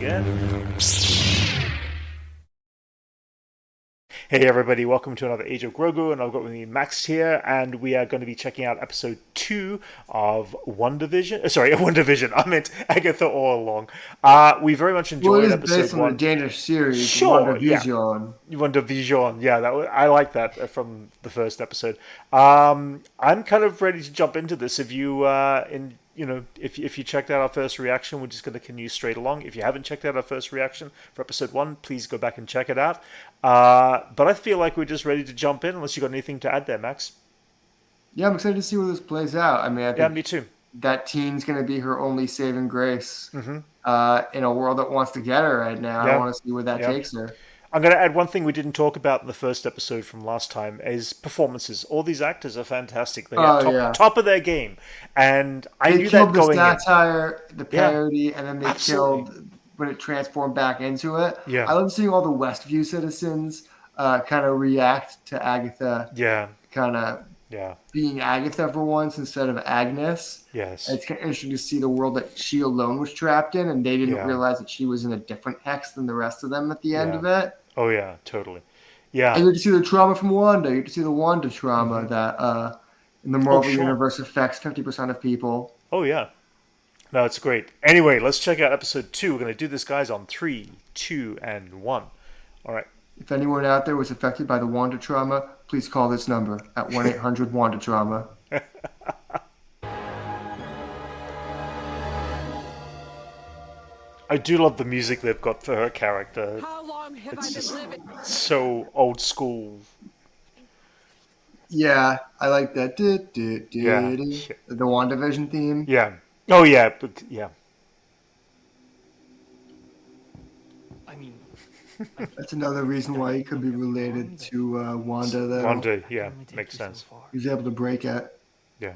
Yeah. Hey everybody, welcome to another Age of Grogu, and I've got with me Max here, and we are going to be checking out episode 2 of WandaVision. Sorry, WandaVision. I meant Agatha All Along. We very much Well, it enjoyed is episode based on the 1. Danish series Sure, yeah. WandaVision. WandaVision, yeah, I like that from the first episode. I'm kind of ready to jump into this. If you if you checked out our first reaction, we're just going to continue straight along. If you haven't checked out our first reaction for episode 1, please go back and check it out. But I feel like we're just ready to jump in, unless you got anything to add there, Max. Yeah, I'm excited to see where this plays out. I mean, I Yeah, think me too. that teen's going to be her only saving grace Hmm. in a world that wants to get her right now. I Yeah, want to see where that yeah. takes her. I'm going to add one thing we didn't talk about in the first episode from last time is performances. All these actors are fantastic. They are Oh, top yeah. top of their game, and I They knew that killed the going in. satire, the Yeah, parody, and then they absolutely. killed when it transformed back into it. Yeah, I love seeing all the Westview citizens kind of react to Agatha yeah, kind of yeah. being Agatha for once instead of Agnes. Yes. It's kind of interesting to see the world that she alone was trapped in, and they didn't Yeah, realize that she was in a different hex than the rest of them at the end yeah. of it. Oh yeah, totally. Yeah. And you get to see the trauma from Wanda. You get to see the Wanda trauma Hmm. that in the Oh Marvel sure. universe affects 50% of people. Oh yeah. No, it's great. Anyway, let's check out episode 2. We're going to do this, guys, on 3, 2, and 1. All right. If anyone out there was affected by the Wanda trauma, please call this number at 1-800 Wanda Trauma. I do love the music they've got for her character. How long have I It's been just living? so old school. Yeah, I like that. Yeah. The WandaVision theme. Yeah. Oh yeah. Yeah. I mean, That's another reason why he could be related to Wanda, though. Wanda. Yeah. only take Makes you so sense. far. He was able to break it. Yeah.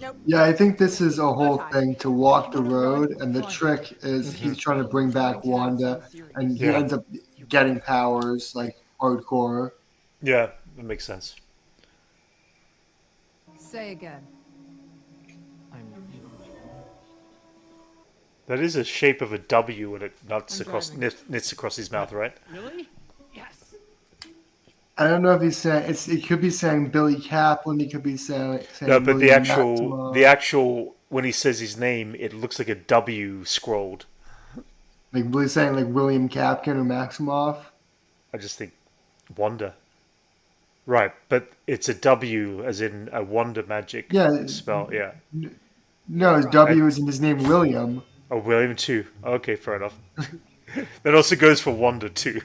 Nope. Yeah, I think this is a whole thing to walk the road, and the trick is Mm-hmm. he's trying to bring back Wanda, and he Yeah. ends up getting powers like hardcore. Yeah. That makes sense. Say again. I'm. That is a shape of a W when it I'm driving. knits across his mouth, right? Really? Yes. I don't know if he's saying it could be saying Billy Kaplan, he could be saying No, but William the Maximoff, actual when he says his name, it looks like a W scrolled. like Willie saying like William Kapkin or Maximoff. I just think Wanda. Right, but it's a W as in a Wonder magic Yeah, spell. Yeah. no, his W is in his name William. Oh, William too. Okay, fair enough. That also goes for Wanda too.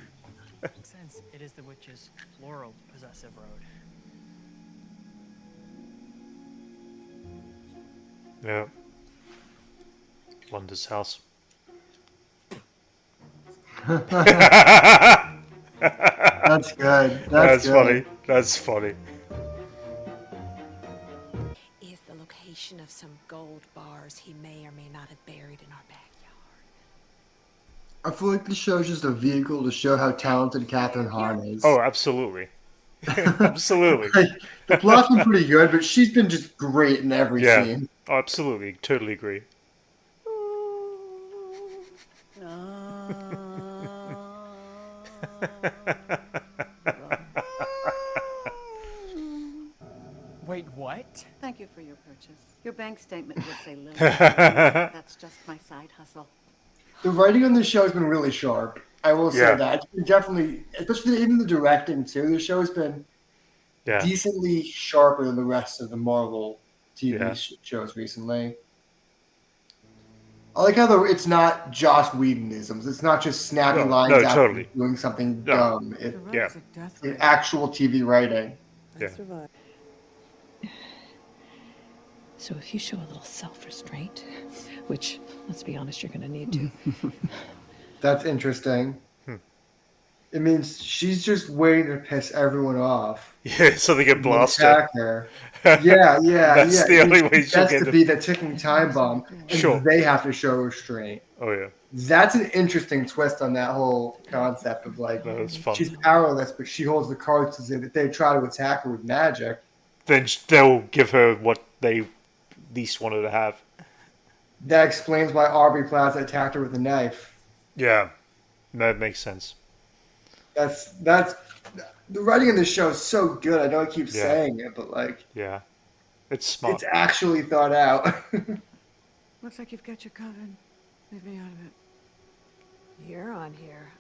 Since it is the witch's floral possessive road. Yeah. Wanda's house. That's good. That's That's good. funny. That's funny. Is the location of some gold bars he may or may not have buried in our backyard. I feel like the show's just a vehicle to show how talented Catherine Hahn Oh, is. absolutely. Absolutely. Like, the plot's been pretty good, but she's been just great in every Yeah. scene. Oh, absolutely. Totally agree. Wait, what? Thank you for your purchase. Your bank statement will say Lily. That's just my side hustle. The writing on the show has been really sharp. I will say Yeah. that. It's been definitely, especially even the directing too. The show has been Yeah. decently sharper than the rest of the Marvel TV Yeah. shows recently. I like how it's not Joss Whedon-isms. It's not just snappy No, lines no, after totally. doing something No. dumb. Yeah. It's actual TV writing. Yeah. So if you show a little self-restraint, which, let's be honest, you're going to need to. That's interesting. It means she's just waiting to piss everyone off. Yeah, so they get And blasted. attack her. Yeah, That's the only way she'll That's get to to- be the ticking time bomb, and Sure. they have to show restraint. Oh yeah. That's an interesting twist on that whole concept of like No, it's fun. she's powerless, but she holds the cards to say that they try to attack her with magic. Then they'll give her what they least wanted to have. That explains why Aubrey Plaza attacked her with a knife. Yeah, that makes sense. That's the writing in this show is so good. I know I keep Yeah, saying it, but like yeah. It's smart. it's actually thought out. Looks like you've got your coven. Leave me out of it. You're on here.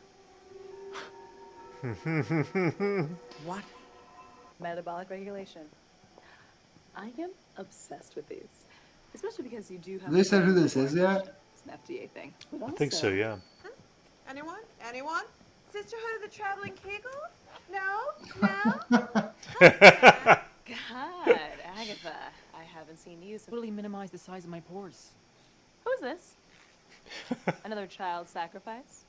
What? Metabolic regulation. I am obsessed with these, especially because you do have. They said who this is yet? It's an FDA thing. But I think so, also- yeah. Anyone? Anyone? Sisterhood of the Traveling Kegels? No? No? God, Agatha, I haven't seen you since. Totally minimize the size of my pores. Who is this? Another child sacrifice?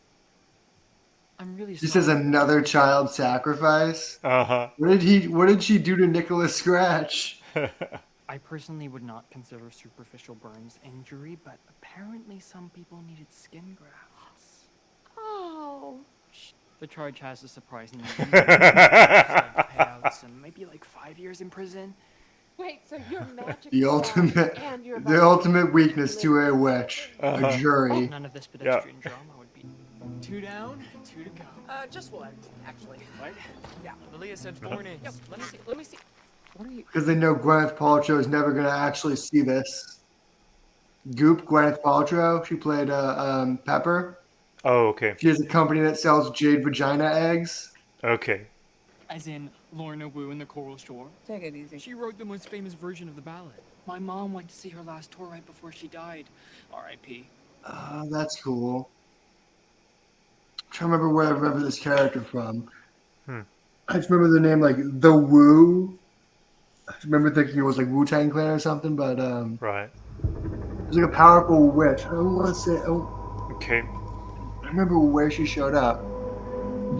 I'm really She sorry. says another child sacrifice. Uh What did she do to Nicholas Scratch? huh. I personally would not consider superficial burns injury, but apparently some people needed skin grafts. Oh. The charge has a surprisingly low payouts and maybe like 5 years in prison. Wait, so you're magic The ultimate weakness to a witch, a jury. None of this pedestrian drama would be 2 down, 2 to go. Just one, actually. What? Yeah, Lilia said 4 names. Yep, let me see. What are you? Because they know Gwyneth Paltrow is never gonna actually see this. Goop, Gwyneth Paltrow, she played Pepper. Oh, okay. She has a company that sells jade vagina eggs. Okay. As in Lorna Wu and the Coral Shore. Take it easy. She wrote the most famous version of the ballad. My mom went to see her last tour right before she died. R.I.P. That's cool. I'm trying to remember where I remember this character from. I just remember the name like The Wu. I just remember thinking it was like Wu-Tang Clan or something, but Right. it was like a powerful witch. I don't want to say. Okay. I remember where she showed up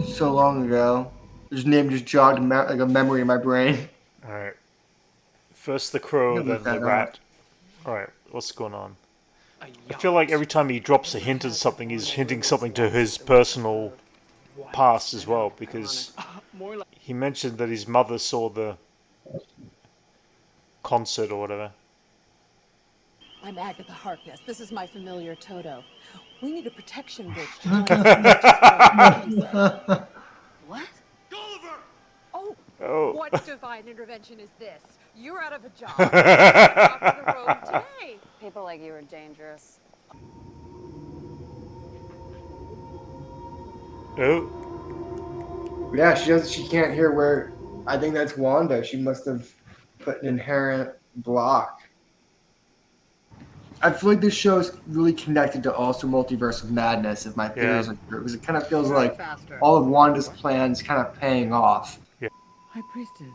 so long ago. His name just jogged like a memory in my brain. All right. First the crow, Look then that the up. rat. All right. What's going on? I feel like every time he drops a hint of something, he's hinting something to his personal past as well, because More like he mentioned that his mother saw the concert or whatever. I'm Agatha Harkness. This is my familiar Toto. We need a protection bridge to join us. What? Oh, Oh. what divine intervention is this? You're out of a job. You're off the road today. People like you are dangerous. Oh. Yeah, she can't hear where. I think that's Wanda. She must have put an inherent block. I feel like this show is really connected to also Multiverse of Madness, if my theories are true, because it kind of feels like all of Wanda's plans kind of paying off. High Priestess.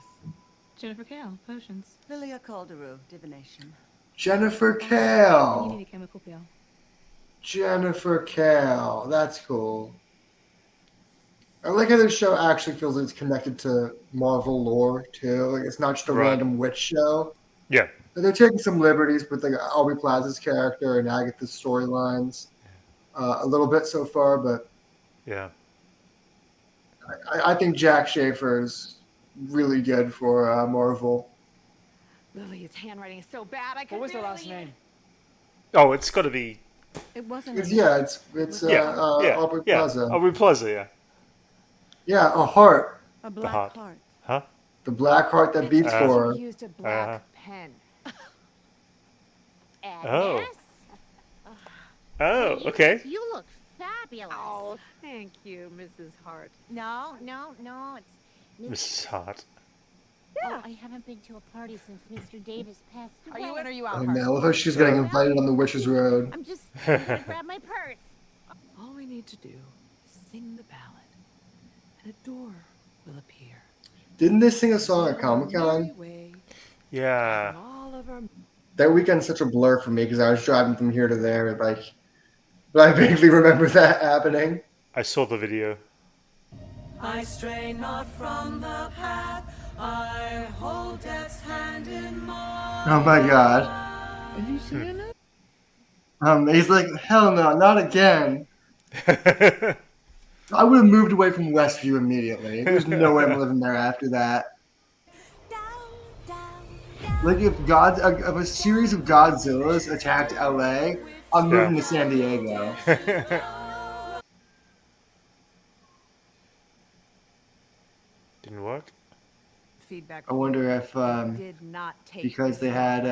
Jennifer Kale, potions. Lilia Calderu, divination. Jennifer You Kale. need a chemical peel. Jennifer Kale. That's cool. I like how this show actually feels like it's connected to Marvel lore too. Like it's not just a Right. random witch show. Yeah. They're taking some liberties with like Aubrey Plaza's character and Agatha's storylines a little bit so far, but Yeah. I think Jack Schaefer is really good for Marvel. Lily's handwriting is so bad I can what was her barely last name? Oh, it's got to be. It wasn't. It's Yeah. Yeah. Aubrey Yeah. Plaza. Aubrey Plaza. Yeah. Yeah, a heart, A black heart. heart. Huh? the black heart that beats for her. You used a black pen. Oh. Agnes? Oh. Okay. You look fabulous. Oh, thank you, Mrs. Hart. No, it's Mrs. Hart. Yeah. I haven't been to a party since Mr. Davis passed away. Are you in or are you I out? know how she's getting invited on the Witch's Road. I'm gonna grab my purse. All we need to do is sing the ballad, and a door will appear. Didn't they sing a song at Comic Con? Yeah. All of our That weekend's such a blur for me because I was driving from here to there, like, but I vaguely remember that happening. I saw the video. I stray not from the path. I hold death's hand in mine. Oh my god. Are you seeing it? He's like, hell no, not again. I would have moved away from Westview immediately. There's no way I'm living there after that. Down, down, down. Like if a series of Godzillas attacked LA, I'm moving to San Diego. Didn't work. Feedback I wonder if did not take because they had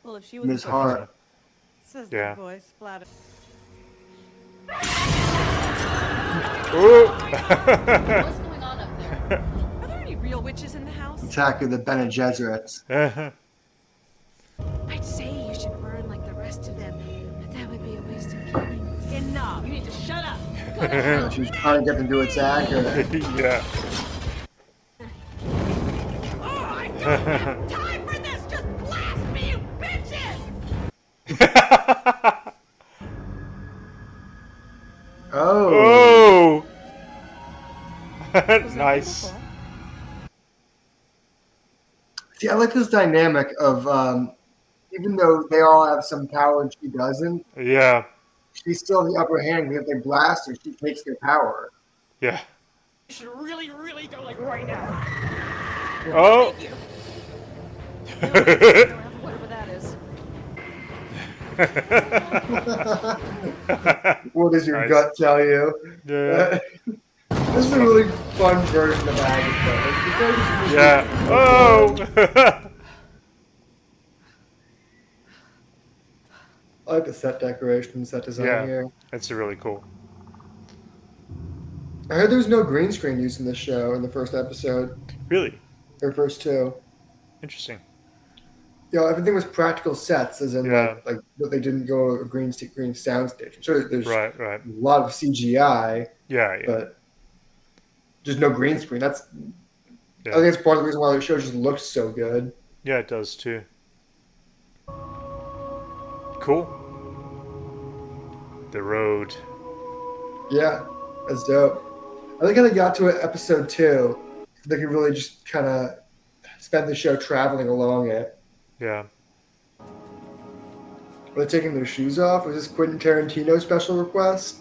Well, if she was Miss Hart. says Yeah. that voice flat. What's going on up there? Are there any real witches in the house? Attack of the Bene Gesserits. I'd say you should burn like the rest of them, but that would be a waste of killing. Enough. You need to shut up. She was trying to get them to attack her. Yeah. Oh, I don't have time for this. Just blast me, you bitches. Oh. Nice. See, I like this dynamic of even though they all have some power and she doesn't, Yeah. she's still in the upper hand because if they blast her, she takes their power. Yeah. You should really, really go like right now. Oh. Whatever that is. What does your Nice. gut tell you? Yeah. This is a really fun version of Agatha. Yeah. Oh. I like the set decoration, set design Yeah. here. That's really cool. I heard there was no green screen used in this show in the first episode, Really or first two. interesting. Yeah, everything was practical sets, as in Yeah. like but they didn't go a green soundstage. I'm sure there's Right. a lot of CGI, Yeah. Yeah. but there's no green screen. I think Yeah. that's part of the reason why the show just looks so good. Yeah. It does too. Cool. The road. Yeah, that's dope. I like how they got to episode 2. They could really just kind of spend the show traveling along it. Yeah. Are they taking their shoes off? Was this Quentin Tarantino special request?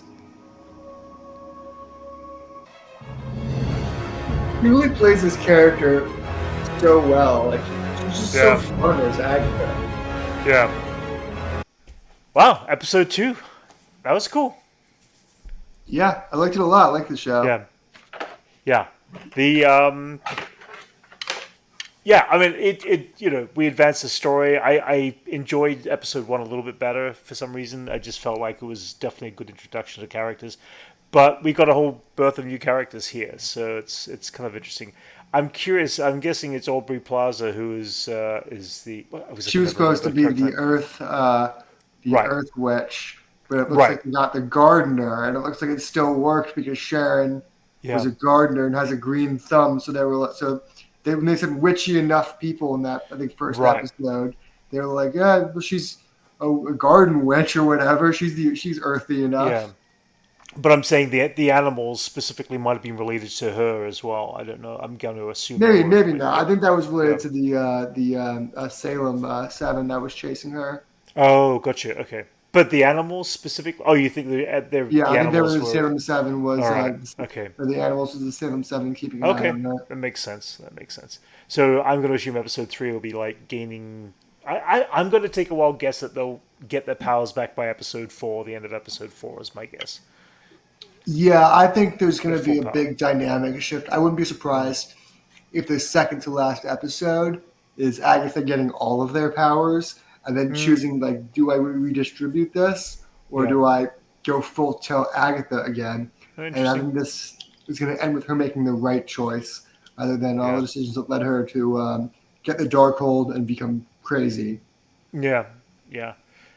He really plays this character so well. Like she's just so fun as Agatha. Yeah. Wow. Episode 2. That was cool. Yeah, I liked it a lot. I like the show. Yeah. Yeah. The yeah, I mean it you know, we advanced the story. I enjoyed episode 1 a little bit better for some reason. I just felt like it was definitely a good introduction to characters. But we got a whole birth of new characters here, so it's kind of interesting. I'm curious. I'm guessing it's Aubrey Plaza who is the. She was supposed to be the Earth Earth Witch, but it looks like not the gardener, and it looks like it still worked because Sharon was a gardener and has a green thumb. So when they said witchy enough people in that I think first episode, they were like, yeah, well, she's a garden witch or whatever. She's earthy enough. Yeah. But I'm saying the animals specifically might have been related to her as well. I don't know. I'm going to assume. Maybe not. I think that was related to the Salem 7 that was chasing her. Oh, gotcha. Okay, but the animals specifically. Oh, you think they're I the think animals the Salem 7 was okay. Or the animals was the Salem 7 keeping an eye on her. That makes sense. So I'm going to assume episode 3 will be like gaining. I'm going to take a wild guess that they'll get their powers back by episode 4. The end of episode 4 is my guess. Yeah, I think there's going to be a big dynamic shift. I wouldn't be surprised if the second to last episode is Agatha getting all of their powers and then choosing, like, do I redistribute this or do I go full tilt Agatha again? And I think this is going to end with her making the right choice rather than all the decisions that led her to get the Darkhold and become crazy. Yeah,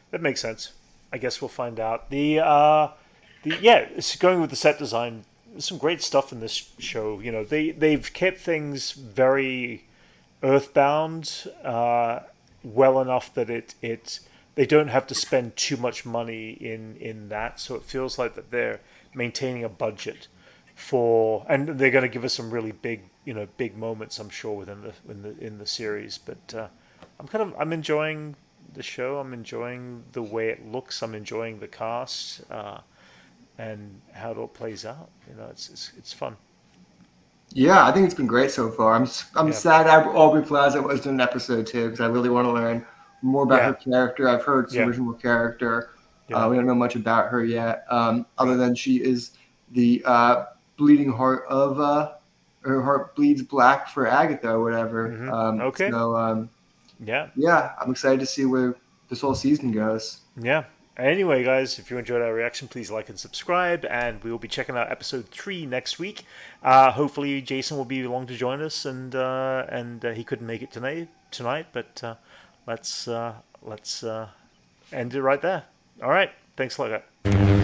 that makes sense. I guess we'll find out. It's going with the set design. There's some great stuff in this show. You know, they've kept things very earthbound, well enough that they don't have to spend too much money in that. So it feels like that they're maintaining a budget and they're going to give us some really big moments, I'm sure, in the series. But I'm enjoying the show. I'm enjoying the way it looks. I'm enjoying the cast. And how it all plays out. You know, it's fun. Yeah, I think it's been great so far. I'm Yeah. sad Aubrey Plaza wasn't in episode 2 because I really want to learn more about her Yeah. character. I've heard it's the Yeah. original character. Yeah. We don't know much about her yet, other Right. than she is the bleeding heart of her heart bleeds black for Agatha or whatever. Okay. So Yeah. yeah, I'm excited to see where this whole season goes. Yeah. Anyway, guys, if you enjoyed our reaction, please like and subscribe, and we will be checking out episode 3 next week. Hopefully, Jason will be along to join us, and he couldn't make it tonight, but let's end it right there. All right. Thanks a lot, guys.